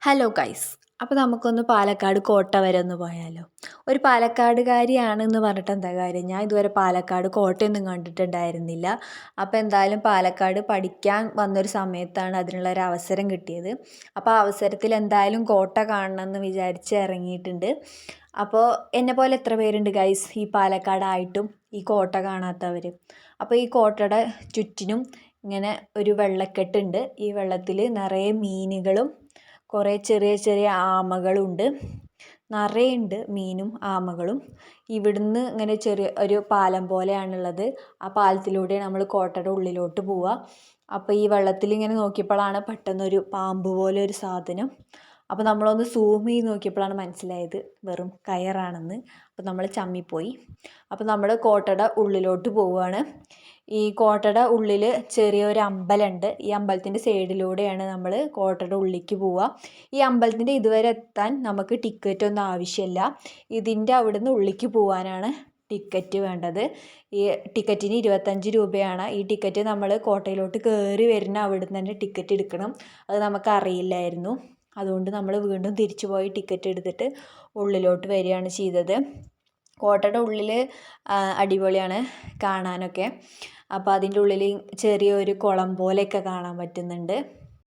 Hello guys. അപ്പോൾ നമുക്കൊന്ന് പാലക്കാട് കോട്ട വരെ ഒന്ന് പോയാലോ? ഒരു പാലക്കാടുകാരിയാണെന്ന് പറഞ്ഞിട്ട് എന്താ കാര്യം? ഞാൻ ഇതുവരെ പാലക്കാട് കോട്ടയൊന്നും കണ്ടിട്ടുണ്ടായിരുന്നില്ല. അപ്പോൾ എന്തായാലും പാലക്കാട് പഠിക്കാൻ വന്നൊരു സമയത്താണ് അതിനുള്ളൊരു അവസരം കിട്ടിയത്. അപ്പോൾ ആ അവസരത്തിൽ എന്തായാലും കോട്ട കാണണമെന്ന് വിചാരിച്ച് ഇറങ്ങിയിട്ടുണ്ട്. അപ്പോൾ എന്നെപ്പോലെ എത്ര പേരുണ്ട് ഗൈസ് ഈ പാലക്കാടായിട്ടും ഈ കോട്ട കാണാത്തവർ? അപ്പോൾ ഈ കോട്ടയുടെ ചുറ്റിനും ഇങ്ങനെ ഒരു വെള്ളക്കെട്ടുണ്ട്. ഈ വെള്ളത്തിൽ നിറയെ മീനുകളും കുറേ ചെറിയ ചെറിയ ആമകളുണ്ട്. നിറയെ ഉണ്ട് മീനും ആമകളും. ഇവിടുന്ന് ഇങ്ങനെ ചെറിയ ഒരു പാലം പോലെയാണുള്ളത്. ആ പാലത്തിലൂടെയാണ് നമ്മൾ കോട്ടയുടെ ഉള്ളിലോട്ട് പോവുക. അപ്പോൾ ഈ വെള്ളത്തിൽ ഇങ്ങനെ നോക്കിയപ്പോഴാണ് പെട്ടെന്നൊരു പാമ്പ് പോലെ ഒരു സാധനം. അപ്പോൾ നമ്മളൊന്ന് സൂം ചെയ്ത് നോക്കിയപ്പോഴാണ് മനസ്സിലായത് വെറും കയറാണെന്ന്. അപ്പോൾ നമ്മൾ ചമ്മിപ്പോയി. അപ്പോൾ നമ്മൾ കോട്ടയുടെ ഉള്ളിലോട്ട് പോവുകയാണ്. ഈ കോട്ടയുടെ ഉള്ളിൽ ചെറിയൊരു അമ്പലമുണ്ട്. ഈ അമ്പലത്തിൻ്റെ സൈഡിലൂടെയാണ് നമ്മൾ കോട്ടയുടെ ഉള്ളിലേക്ക് പോവുക. ഈ അമ്പലത്തിൻ്റെ ഇതുവരെ എത്താൻ നമുക്ക് ടിക്കറ്റ് ഒന്നും ആവശ്യമില്ല. ഇതിൻ്റെ അവിടുന്ന് ഉള്ളിലേക്ക് പോകാനാണ് ടിക്കറ്റ് വേണ്ടത്. ഈ ടിക്കറ്റിന് 25 രൂപയാണ്. ഈ ടിക്കറ്റ് നമ്മൾ കോട്ടയിലോട്ട് കയറി വരുന്ന അവിടുന്ന് തന്നെ ടിക്കറ്റ് എടുക്കണം. അത് നമുക്കറിയില്ലായിരുന്നു. അതുകൊണ്ട് നമ്മൾ വീണ്ടും തിരിച്ചു പോയി ടിക്കറ്റ് എടുത്തിട്ട് ഉള്ളിലോട്ട് വരികയാണ് ചെയ്തത്. കോട്ടയുടെ ഉള്ളിൽ അടിപൊളിയാണ് കാണാനൊക്കെ. അപ്പോൾ അതിൻ്റെ ഉള്ളിൽ ചെറിയൊരു കുളം പോലെയൊക്കെ കാണാൻ പറ്റുന്നുണ്ട്.